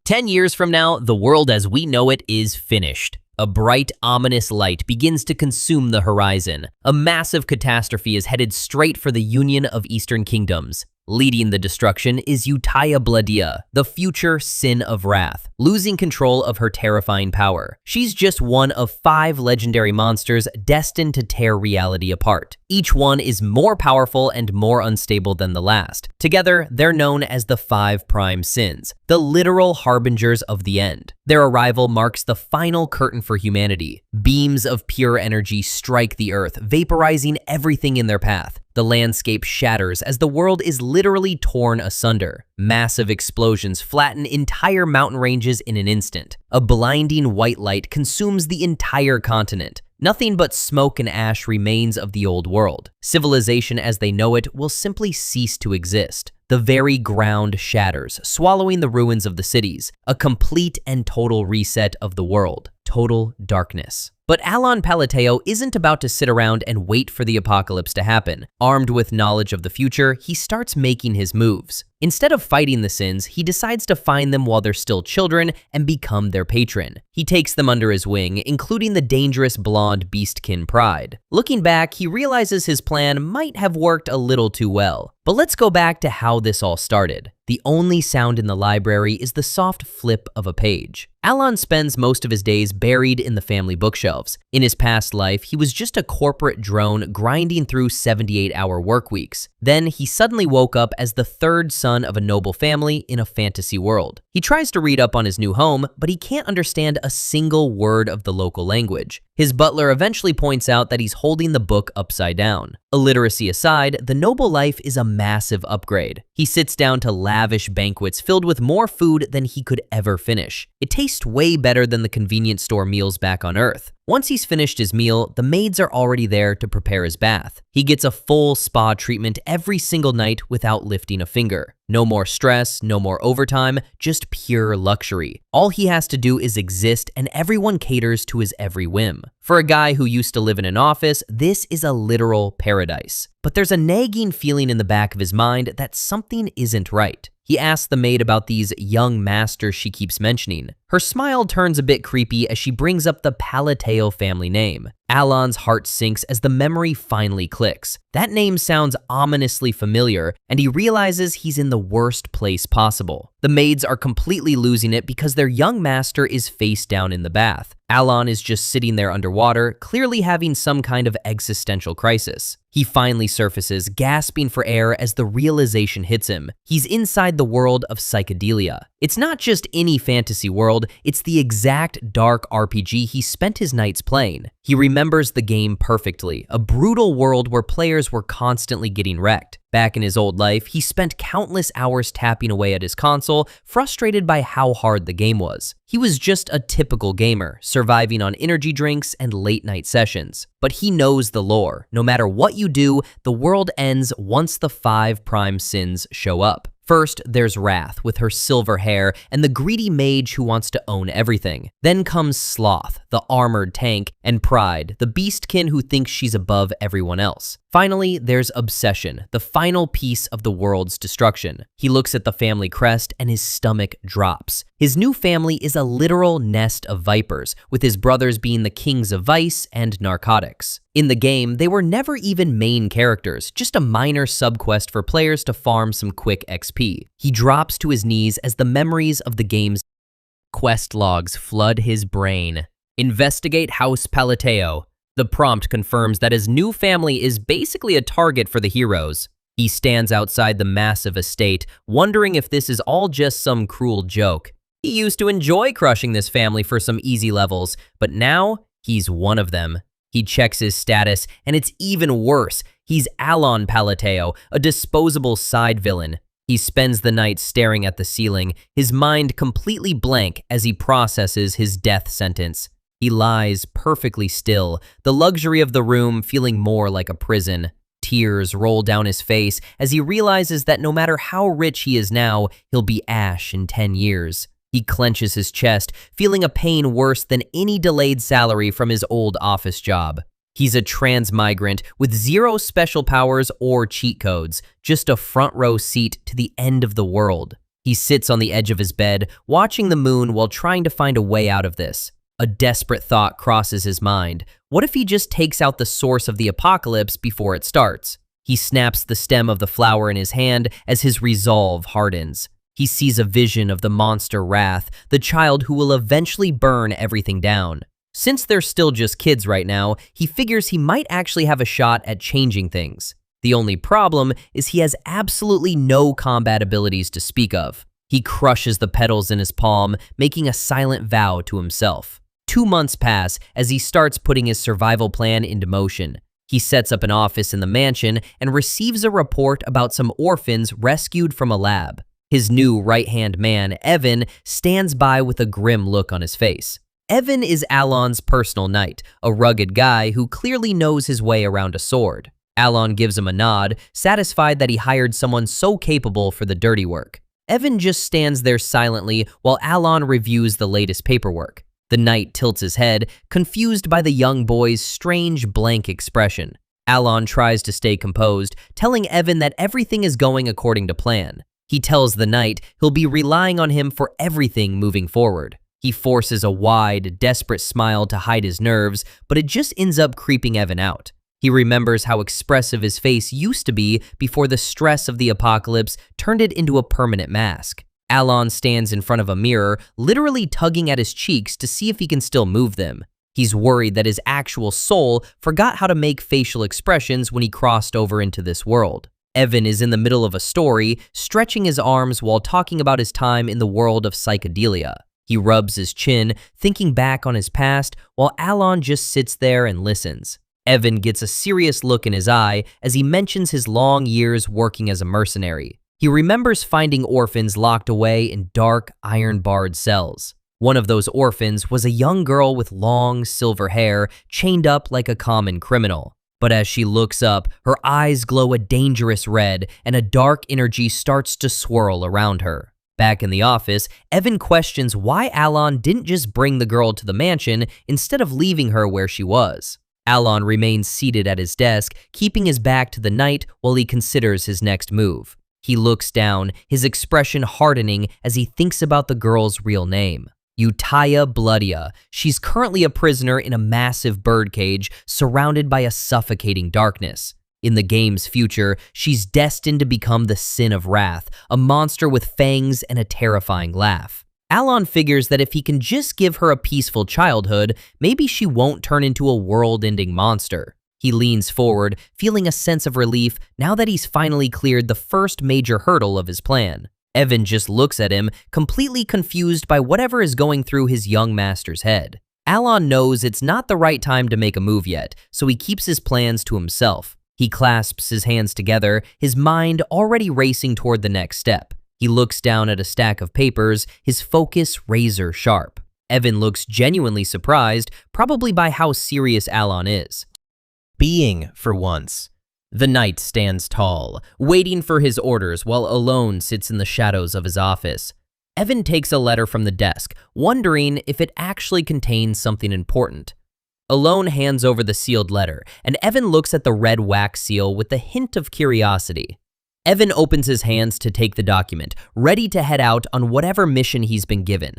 10 years from now, the world as we know it is finished. A bright, ominous light begins to consume the horizon. A massive catastrophe is headed straight for the Union of Eastern Kingdoms. Leading the destruction is Bladia, the future Sin of Wrath, losing control of her terrifying power. She's just one of 5 legendary monsters destined to tear reality apart. Each one is more powerful and more unstable than the last. Together, they're known as the 5 Prime Sins, the literal harbingers of the end. Their arrival marks the final curtain for humanity. Beams of pure energy strike the earth, vaporizing everything in their path. The landscape shatters as the world is literally torn asunder. Massive explosions flatten entire mountain ranges in an instant. A blinding white light consumes the entire continent. Nothing but smoke and ash remains of the old world. Civilization as they know it will simply cease to exist. The very ground shatters, swallowing the ruins of the cities. A complete and total reset of the world. Total darkness. But Allon Palateo isn't about to sit around and wait for the apocalypse to happen. Armed with knowledge of the future, he starts making his moves. Instead of fighting the sins, he decides to find them while they're still children and become their patron. He takes them under his wing, including the dangerous blonde beastkin Pride. Looking back, he realizes his plan might have worked a little too well. But let's go back to how this all started. The only sound in the library is the soft flip of a page. Allon spends most of his days buried in the family bookshelves. In his past life, he was just a corporate drone grinding through 78-hour work weeks. Then he suddenly woke up as the 3rd son of a noble family in a fantasy world. He tries to read up on his new home, but he can't understand a single word of the local language. His butler eventually points out that he's holding the book upside down. Illiteracy aside, the noble life is a massive upgrade. He sits down to lavish banquets filled with more food than he could ever finish. It tastes way better than the convenience store meals back on Earth. Once he's finished his meal, the maids are already there to prepare his bath. He gets a full spa treatment every single night without lifting a finger. No more stress, no more overtime, just pure luxury. All he has to do is exist, and everyone caters to his every whim. For a guy who used to live in an office, this is a literal paradise. But there's a nagging feeling in the back of his mind that something isn't right. He asks the maid about these young masters she keeps mentioning. Her smile turns a bit creepy as she brings up the Palateo family name. Allon's heart sinks as the memory finally clicks. That name sounds ominously familiar, and he realizes he's in the worst place possible. The maids are completely losing it because their young master is face down in the bath. Allon is just sitting there underwater, clearly having some kind of existential crisis. He finally surfaces, gasping for air as the realization hits him. He's inside the world of Psychedelia. It's not just any fantasy world, it's the exact dark RPG he spent his nights playing. He remembers the game perfectly, a brutal world where players were constantly getting wrecked. Back in his old life, he spent countless hours tapping away at his console, frustrated by how hard the game was. He was just a typical gamer, surviving on energy drinks and late-night sessions. But he knows the lore. No matter what you do, the world ends once the 5 Prime Sins show up. First, there's Wrath with her silver hair and the greedy mage who wants to own everything. Then comes Sloth, the armored tank, and Pride, the beastkin who thinks she's above everyone else. Finally, there's Obsession, the final piece of the world's destruction. He looks at the family crest and his stomach drops. His new family is a literal nest of vipers, with his brothers being the kings of vice and narcotics. In the game, they were never even main characters, just a minor subquest for players to farm some quick XP. He drops to his knees as the memories of the game's quest logs flood his brain. Investigate House Palateo. The prompt confirms that his new family is basically a target for the heroes. He stands outside the massive estate, wondering if this is all just some cruel joke. He used to enjoy crushing this family for some easy levels, but now he's one of them. He checks his status, and it's even worse. He's Allon Palateo, a disposable side villain. He spends the night staring at the ceiling, his mind completely blank as he processes his death sentence. He lies perfectly still, the luxury of the room feeling more like a prison. Tears roll down his face as he realizes that no matter how rich he is now, he'll be ash in 10 years. He clenches his chest, feeling a pain worse than any delayed salary from his old office job. He's a transmigrant with 0 special powers or cheat codes, just a front row seat to the end of the world. He sits on the edge of his bed, watching the moon while trying to find a way out of this. A desperate thought crosses his mind. What if he just takes out the source of the apocalypse before it starts? He snaps the stem of the flower in his hand as his resolve hardens. He sees a vision of the monster Wrath, the child who will eventually burn everything down. Since they're still just kids right now, he figures he might actually have a shot at changing things. The only problem is he has absolutely no combat abilities to speak of. He crushes the petals in his palm, making a silent vow to himself. 2 months pass as he starts putting his survival plan into motion. He sets up an office in the mansion and receives a report about some orphans rescued from a lab. His new right-hand man, Evan, stands by with a grim look on his face. Evan is Allon's personal knight, a rugged guy who clearly knows his way around a sword. Allon gives him a nod, satisfied that he hired someone so capable for the dirty work. Evan just stands there silently while Allon reviews the latest paperwork. The knight tilts his head, confused by the young boy's strange, blank expression. Allon tries to stay composed, telling Evan that everything is going according to plan. He tells the knight he'll be relying on him for everything moving forward. He forces a wide, desperate smile to hide his nerves, but it just ends up creeping Evan out. He remembers how expressive his face used to be before the stress of the apocalypse turned it into a permanent mask. Allon stands in front of a mirror, literally tugging at his cheeks to see if he can still move them. He's worried that his actual soul forgot how to make facial expressions when he crossed over into this world. Evan is in the middle of a story, stretching his arms while talking about his time in the world of Psychedelia. He rubs his chin, thinking back on his past, while Allon just sits there and listens. Evan gets a serious look in his eye as he mentions his long years working as a mercenary. He remembers finding orphans locked away in dark, iron-barred cells. One of those orphans was a young girl with long, silver hair, chained up like a common criminal. But as she looks up, her eyes glow a dangerous red, and a dark energy starts to swirl around her. Back in the office, Evan questions why Allon didn't just bring the girl to the mansion instead of leaving her where she was. Allon remains seated at his desk, keeping his back to the knight while he considers his next move. He looks down, his expression hardening as he thinks about the girl's real name. Utaya Bloodia. She's currently a prisoner in a massive birdcage surrounded by a suffocating darkness. In the game's future, she's destined to become the Sin of Wrath, a monster with fangs and a terrifying laugh. Allon figures that if he can just give her a peaceful childhood, maybe she won't turn into a world-ending monster. He leans forward, feeling a sense of relief now that he's finally cleared the first major hurdle of his plan. Evan just looks at him, completely confused by whatever is going through his young master's head. Allon knows it's not the right time to make a move yet, so he keeps his plans to himself. He clasps his hands together, his mind already racing toward the next step. He looks down at a stack of papers, his focus razor sharp. Evan looks genuinely surprised, probably by how serious Allon is. Being, for once. The knight stands tall, waiting for his orders while Allon sits in the shadows of his office. Evan takes a letter from the desk, wondering if it actually contains something important. Allon hands over the sealed letter, and Evan looks at the red wax seal with a hint of curiosity. Evan opens his hands to take the document, ready to head out on whatever mission he's been given.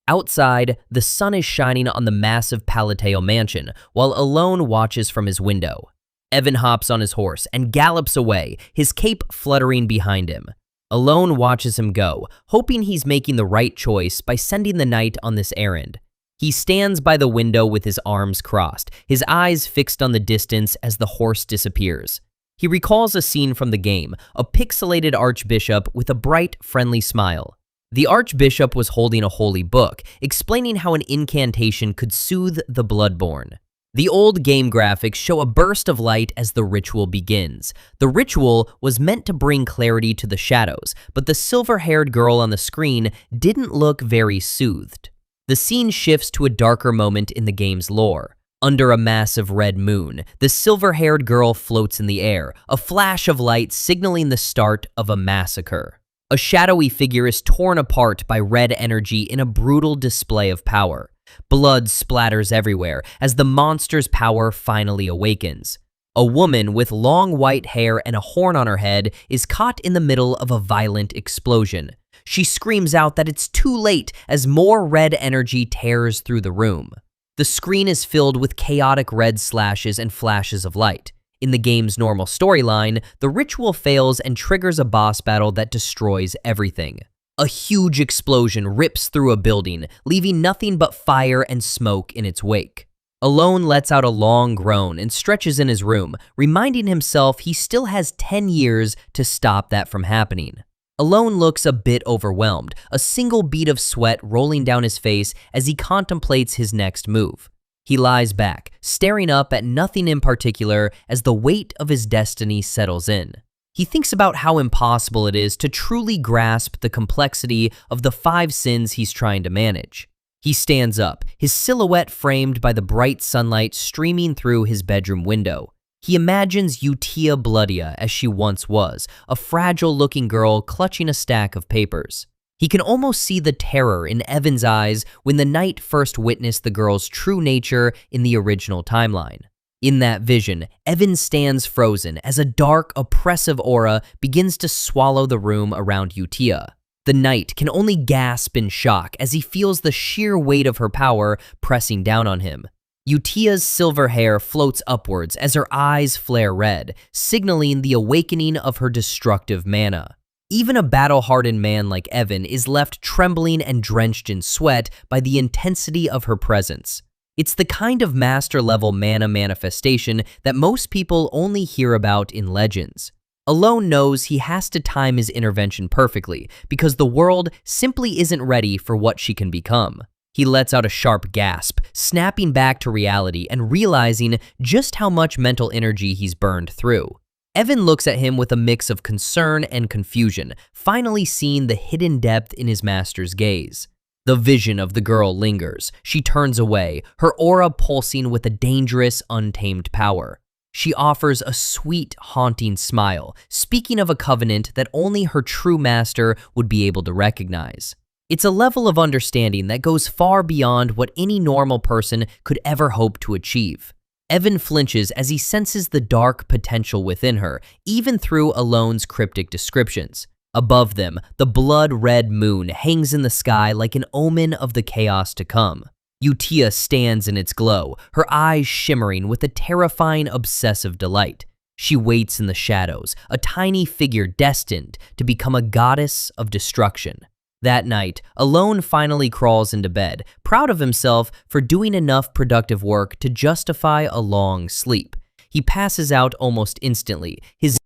Outside, the sun is shining on the massive Palateo mansion, while Allon watches from his window. Evan hops on his horse and gallops away, his cape fluttering behind him. Allon watches him go, hoping he's making the right choice by sending the knight on this errand. He stands by the window with his arms crossed, his eyes fixed on the distance as the horse disappears. He recalls a scene from the game, a pixelated archbishop with a bright, friendly smile. The archbishop was holding a holy book, explaining how an incantation could soothe the bloodborne. The old game graphics show a burst of light as the ritual begins. The ritual was meant to bring clarity to the shadows, but the silver-haired girl on the screen didn't look very soothed. The scene shifts to a darker moment in the game's lore. Under a massive red moon, the silver-haired girl floats in the air, a flash of light signaling the start of a massacre. A shadowy figure is torn apart by red energy in a brutal display of power. Blood splatters everywhere as the monster's power finally awakens. A woman with long white hair and a horn on her head is caught in the middle of a violent explosion. She screams out that it's too late as more red energy tears through the room. The screen is filled with chaotic red slashes and flashes of light. In the game's normal storyline, the ritual fails and triggers a boss battle that destroys everything. A huge explosion rips through a building, leaving nothing but fire and smoke in its wake. Allon lets out a long groan and stretches in his room, reminding himself he still has 10 years to stop that from happening. Allon looks a bit overwhelmed, a single bead of sweat rolling down his face as he contemplates his next move. He lies back, staring up at nothing in particular as the weight of his destiny settles in. He thinks about how impossible it is to truly grasp the complexity of the 5 sins he's trying to manage. He stands up, his silhouette framed by the bright sunlight streaming through his bedroom window. He imagines Utia Bloodia as she once was, a fragile-looking girl clutching a stack of papers. He can almost see the terror in Evan's eyes when the knight first witnessed the girl's true nature in the original timeline. In that vision, Evan stands frozen as a dark, oppressive aura begins to swallow the room around Utia. The knight can only gasp in shock as he feels the sheer weight of her power pressing down on him. Utia's silver hair floats upwards as her eyes flare red, signaling the awakening of her destructive mana. Even a battle-hardened man like Evan is left trembling and drenched in sweat by the intensity of her presence. It's the kind of master-level mana manifestation that most people only hear about in legends. Allon knows he has to time his intervention perfectly because the world simply isn't ready for what she can become. He lets out a sharp gasp, snapping back to reality and realizing just how much mental energy he's burned through. Evan looks at him with a mix of concern and confusion, finally seeing the hidden depth in his master's gaze. The vision of the girl lingers. She turns away, her aura pulsing with a dangerous, untamed power. She offers a sweet, haunting smile, speaking of a covenant that only her true master would be able to recognize. It's a level of understanding that goes far beyond what any normal person could ever hope to achieve. Evan flinches as he senses the dark potential within her, even through Allon's cryptic descriptions. Above them, the blood-red moon hangs in the sky like an omen of the chaos to come. Utia stands in its glow, her eyes shimmering with a terrifying, obsessive delight. She waits in the shadows, a tiny figure destined to become a goddess of destruction. That night, Allon finally crawls into bed, proud of himself for doing enough productive work to justify a long sleep. He passes out almost instantly, his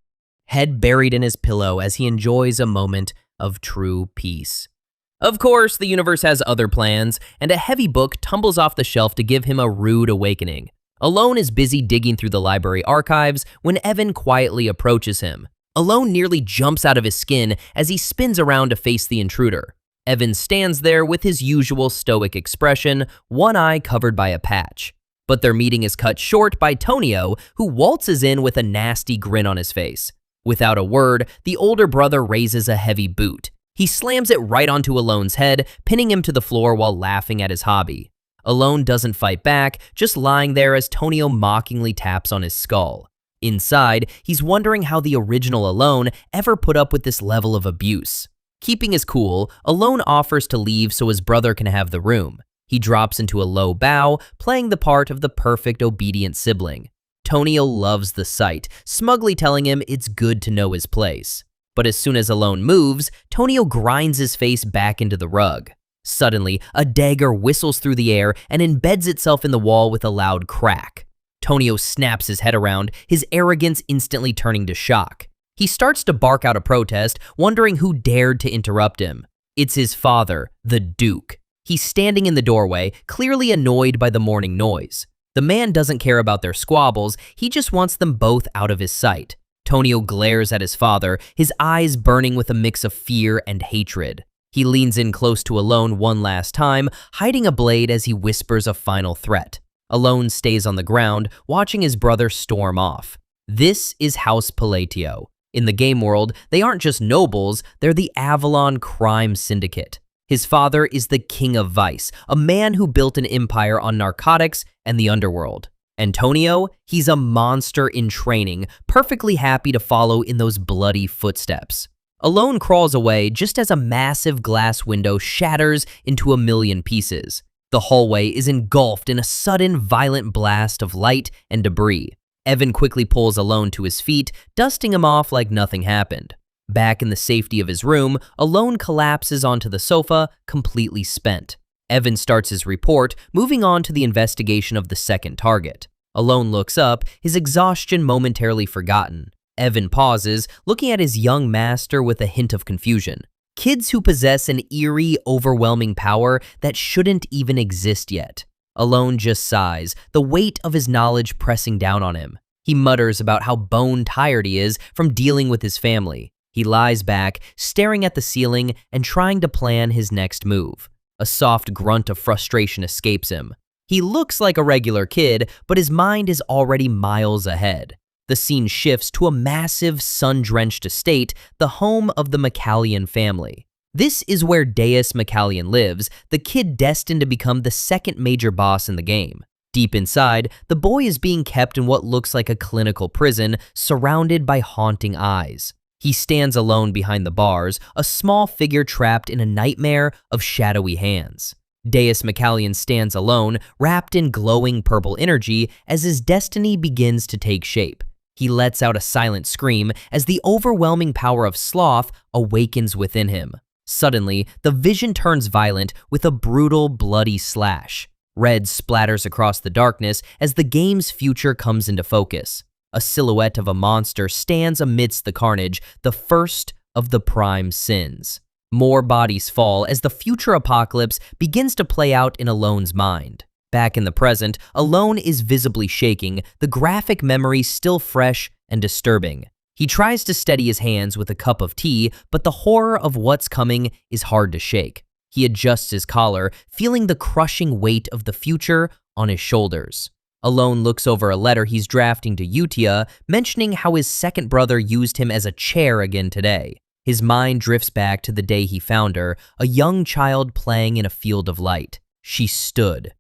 head buried in his pillow as he enjoys a moment of true peace. Of course, the universe has other plans, and a heavy book tumbles off the shelf to give him a rude awakening. Allon is busy digging through the library archives when Evan quietly approaches him. Allon nearly jumps out of his skin as he spins around to face the intruder. Evan stands there with his usual stoic expression, one eye covered by a patch. But their meeting is cut short by Tonio, who waltzes in with a nasty grin on his face. Without a word, the older brother raises a heavy boot. He slams it right onto Allon's head, pinning him to the floor while laughing at his hobby. Allon doesn't fight back, just lying there as Tonio mockingly taps on his skull. Inside, he's wondering how the original Allon ever put up with this level of abuse. Keeping his cool, Allon offers to leave so his brother can have the room. He drops into a low bow, playing the part of the perfect obedient sibling. Tonio loves the sight, smugly telling him it's good to know his place. But as soon as Allon moves, Tonio grinds his face back into the rug. Suddenly, a dagger whistles through the air and embeds itself in the wall with a loud crack. Tonio snaps his head around, his arrogance instantly turning to shock. He starts to bark out a protest, wondering who dared to interrupt him. It's his father, the Duke. He's standing in the doorway, clearly annoyed by the morning noise. The man doesn't care about their squabbles, he just wants them both out of his sight. Tonio glares at his father, his eyes burning with a mix of fear and hatred. He leans in close to Allon one last time, hiding a blade as he whispers a final threat. Allon stays on the ground, watching his brother storm off. This is House Palateo. In the game world, they aren't just nobles, they're the Avalon crime syndicate. His father is the king of vice, a man who built an empire on narcotics and the underworld. Antonio, he's a monster in training, perfectly happy to follow in those bloody footsteps. Allon crawls away just as a massive glass window shatters into a million pieces. The hallway is engulfed in a sudden, violent blast of light and debris. Evan quickly pulls Allon to his feet, dusting him off like nothing happened. Back in the safety of his room, Allon collapses onto the sofa, completely spent. Evan starts his report, moving on to the investigation of the second target. Allon looks up, his exhaustion momentarily forgotten. Evan pauses, looking at his young master with a hint of confusion. Kids who possess an eerie, overwhelming power that shouldn't even exist yet. Allon just sighs, the weight of his knowledge pressing down on him. He mutters about how bone-tired he is from dealing with his family. He lies back, staring at the ceiling and trying to plan his next move. A soft grunt of frustration escapes him. He looks like a regular kid, but his mind is already miles ahead. The scene shifts to a massive, sun-drenched estate, the home of the McCallion family. This is where Deus McCallion lives, the kid destined to become the second major boss in the game. Deep inside, the boy is being kept in what looks like a clinical prison, surrounded by haunting eyes. He stands alone behind the bars, a small figure trapped in a nightmare of shadowy hands. Deus McCallion stands alone, wrapped in glowing purple energy as his destiny begins to take shape. He lets out a silent scream as the overwhelming power of sloth awakens within him. Suddenly, the vision turns violent with a brutal, bloody slash. Red splatters across the darkness as the game's future comes into focus. A silhouette of a monster stands amidst the carnage, the first of the prime sins. More bodies fall as the future apocalypse begins to play out in Allon's mind. Back in the present, Allon is visibly shaking, the graphic memory still fresh and disturbing. He tries to steady his hands with a cup of tea, but the horror of what's coming is hard to shake. He adjusts his collar, feeling the crushing weight of the future on his shoulders. Allon looks over a letter he's drafting to Utia, mentioning how his second brother used him as a chair again today. His mind drifts back to the day he found her, a young child playing in a field of light. She stood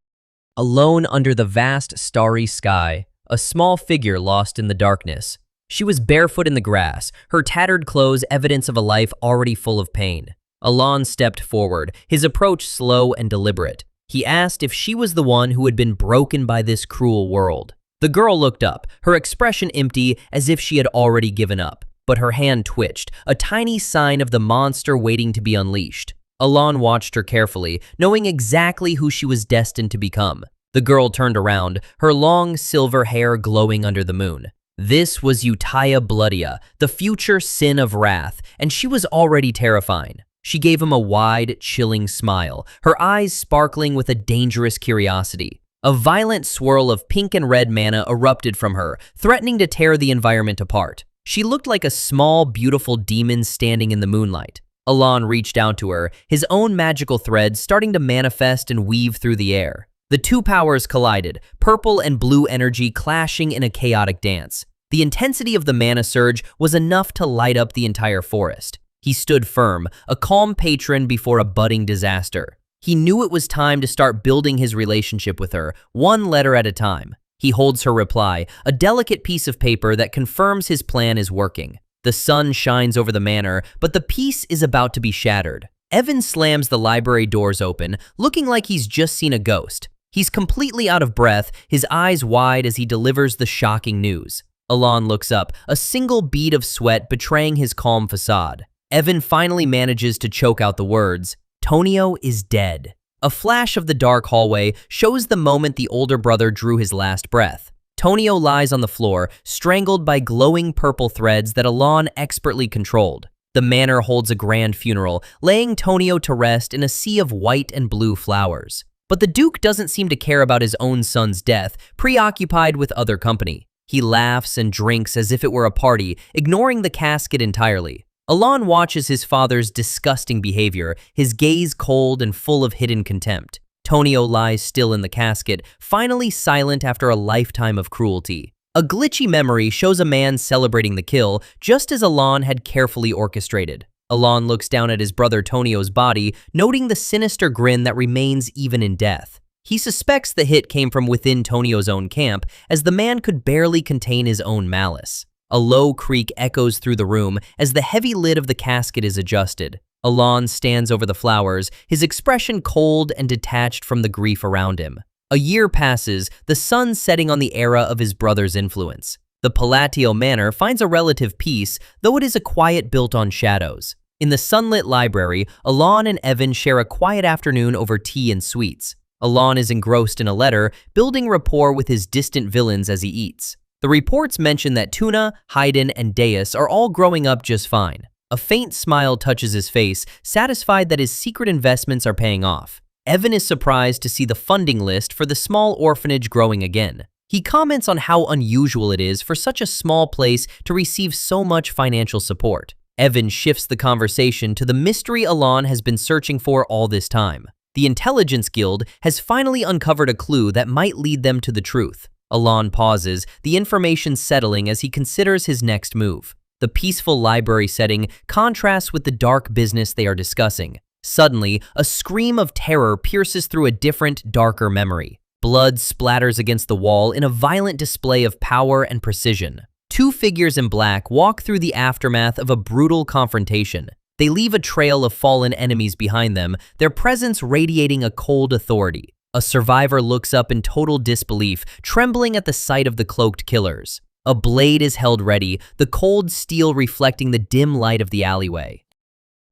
alone under the vast, starry sky, a small figure lost in the darkness. She was barefoot in the grass, her tattered clothes evidence of a life already full of pain. Allon stepped forward, his approach slow and deliberate. He asked if she was the one who had been broken by this cruel world. The girl looked up, her expression empty as if she had already given up, but her hand twitched, a tiny sign of the monster waiting to be unleashed. Allon watched her carefully, knowing exactly who she was destined to become. The girl turned around, her long silver hair glowing under the moon. This was Utia Bloodia, the future sin of wrath, and she was already terrifying. She gave him a wide, chilling smile, her eyes sparkling with a dangerous curiosity. A violent swirl of pink and red mana erupted from her, threatening to tear the environment apart. She looked like a small, beautiful demon standing in the moonlight. Allon reached out to her, his own magical threads starting to manifest and weave through the air. The two powers collided, purple and blue energy clashing in a chaotic dance. The intensity of the mana surge was enough to light up the entire forest. He stood firm, a calm patron before a budding disaster. He knew it was time to start building his relationship with her, one letter at a time. He holds her reply, a delicate piece of paper that confirms his plan is working. The sun shines over the manor, but the peace is about to be shattered. Evan slams the library doors open, looking like he's just seen a ghost. He's completely out of breath, his eyes wide as he delivers the shocking news. Allon looks up, a single bead of sweat betraying his calm facade. Evan finally manages to choke out the words, "Tonio is dead." A flash of the dark hallway shows the moment the older brother drew his last breath. Tonio lies on the floor, strangled by glowing purple threads that Allon expertly controlled. The manor holds a grand funeral, laying Tonio to rest in a sea of white and blue flowers. But the Duke doesn't seem to care about his own son's death, preoccupied with other company. He laughs and drinks as if it were a party, ignoring the casket entirely. Allon watches his father's disgusting behavior, his gaze cold and full of hidden contempt. Tonio lies still in the casket, finally silent after a lifetime of cruelty. A glitchy memory shows a man celebrating the kill, just as Allon had carefully orchestrated. Allon looks down at his brother Tonio's body, noting the sinister grin that remains even in death. He suspects the hit came from within Tonio's own camp, as the man could barely contain his own malice. A low creak echoes through the room as the heavy lid of the casket is adjusted. Allon stands over the flowers, his expression cold and detached from the grief around him. A year passes, the sun setting on the era of his brother's influence. The Palateo Manor finds a relative peace, though it is a quiet built on shadows. In the sunlit library, Allon and Evan share a quiet afternoon over tea and sweets. Allon is engrossed in a letter, building rapport with his distant villains as he eats. The reports mention that Tuna, Haydn, and Deus are all growing up just fine. A faint smile touches his face, satisfied that his secret investments are paying off. Evan is surprised to see the funding list for the small orphanage growing again. He comments on how unusual it is for such a small place to receive so much financial support. Evan shifts the conversation to the mystery Allon has been searching for all this time. The Intelligence Guild has finally uncovered a clue that might lead them to the truth. Allon pauses, the information settling as he considers his next move. The peaceful library setting contrasts with the dark business they are discussing. Suddenly, a scream of terror pierces through a different, darker memory. Blood splatters against the wall in a violent display of power and precision. Two figures in black walk through the aftermath of a brutal confrontation. They leave a trail of fallen enemies behind them, their presence radiating a cold authority. A survivor looks up in total disbelief, trembling at the sight of the cloaked killers. A blade is held ready, the cold steel reflecting the dim light of the alleyway.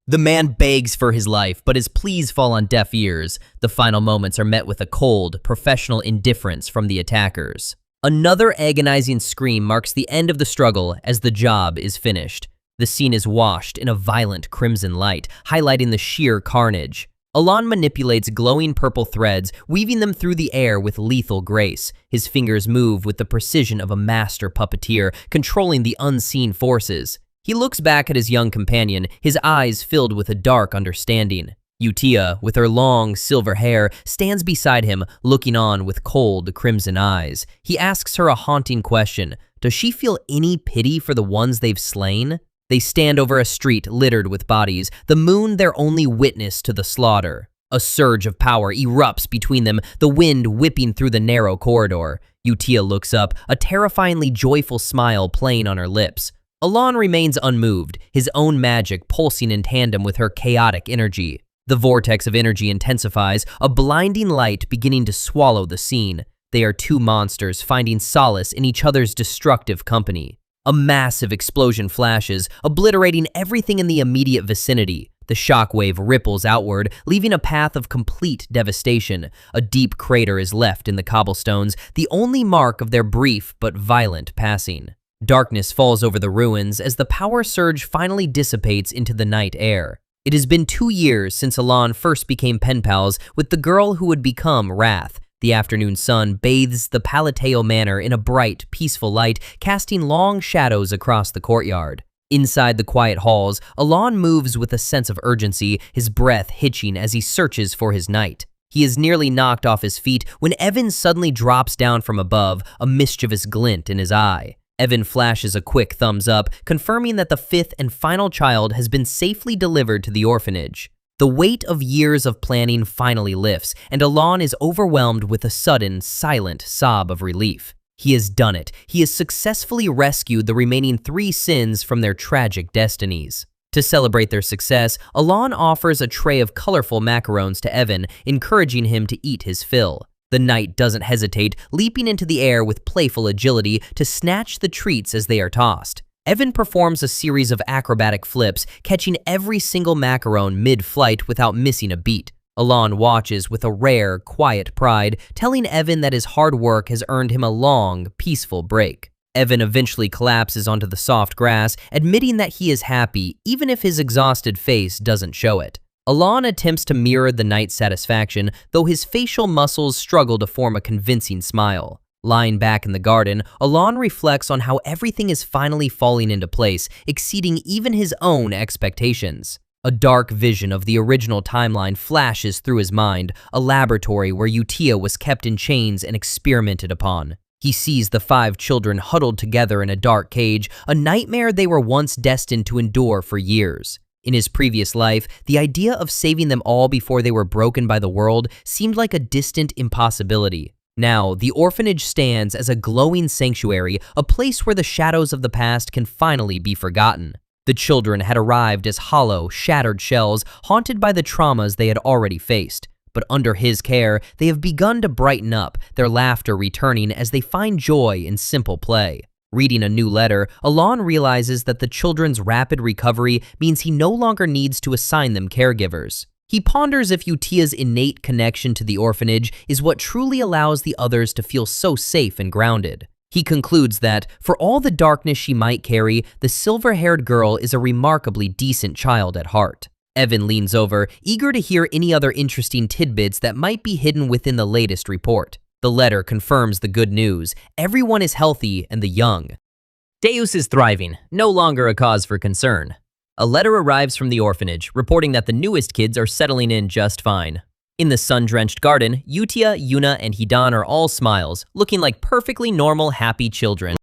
The man begs for his life, but his pleas fall on deaf ears. The final moments are met with a cold, professional indifference from the attackers. Another agonizing scream marks the end of the struggle as the job is finished. The scene is washed in a violent crimson light, highlighting the sheer carnage. Allon manipulates glowing purple threads, weaving them through the air with lethal grace. His fingers move with the precision of a master puppeteer, controlling the unseen forces. He looks back at his young companion, his eyes filled with a dark understanding. Utia, with her long, silver hair, stands beside him, looking on with cold, crimson eyes. He asks her a haunting question. Does she feel any pity for the ones they've slain? They stand over a street littered with bodies, the moon their only witness to the slaughter. A surge of power erupts between them, the wind whipping through the narrow corridor. Utia looks up, a terrifyingly joyful smile playing on her lips. Allon remains unmoved, his own magic pulsing in tandem with her chaotic energy. The vortex of energy intensifies, a blinding light beginning to swallow the scene. They are two monsters finding solace in each other's destructive company. A massive explosion flashes, obliterating everything in the immediate vicinity. The shockwave ripples outward, leaving a path of complete devastation. A deep crater is left in the cobblestones, the only mark of their brief but violent passing. Darkness falls over the ruins as the power surge finally dissipates into the night air. It has been 2 years since Allon first became pen pals with the girl who would become Wrath. The afternoon sun bathes the Palateo Manor in a bright, peaceful light, casting long shadows across the courtyard. Inside the quiet halls, Allon moves with a sense of urgency, his breath hitching as he searches for his knight. He is nearly knocked off his feet when Evan suddenly drops down from above, a mischievous glint in his eye. Evan flashes a quick thumbs up, confirming that the 5th and final child has been safely delivered to the orphanage. The weight of years of planning finally lifts, and Allon is overwhelmed with a sudden, silent sob of relief. He has done it. He has successfully rescued the remaining 3 sins from their tragic destinies. To celebrate their success, Allon offers a tray of colorful macarons to Evan, encouraging him to eat his fill. The knight doesn't hesitate, leaping into the air with playful agility to snatch the treats as they are tossed. Evan performs a series of acrobatic flips, catching every single macaron mid-flight without missing a beat. Allon watches with a rare, quiet pride, telling Evan that his hard work has earned him a long, peaceful break. Evan eventually collapses onto the soft grass, admitting that he is happy, even if his exhausted face doesn't show it. Allon attempts to mirror the knight's satisfaction, though his facial muscles struggle to form a convincing smile. Lying back in the garden, Allon reflects on how everything is finally falling into place, exceeding even his own expectations. A dark vision of the original timeline flashes through his mind, a laboratory where Utia was kept in chains and experimented upon. He sees the 5 children huddled together in a dark cage, a nightmare they were once destined to endure for years. In his previous life, the idea of saving them all before they were broken by the world seemed like a distant impossibility. Now, the orphanage stands as a glowing sanctuary, a place where the shadows of the past can finally be forgotten. The children had arrived as hollow, shattered shells, haunted by the traumas they had already faced. But under his care, they have begun to brighten up, their laughter returning as they find joy in simple play. Reading a new letter, Allon realizes that the children's rapid recovery means he no longer needs to assign them caregivers. He ponders if Utia's innate connection to the orphanage is what truly allows the others to feel so safe and grounded. He concludes that, for all the darkness she might carry, the silver-haired girl is a remarkably decent child at heart. Evan leans over, eager to hear any other interesting tidbits that might be hidden within the latest report. The letter confirms the good news. Everyone is healthy and the young. Deus is thriving, no longer a cause for concern. A letter arrives from the orphanage, reporting that the newest kids are settling in just fine. In the sun-drenched garden, Utia, Yuna, and Hidan are all smiles, looking like perfectly normal, happy children.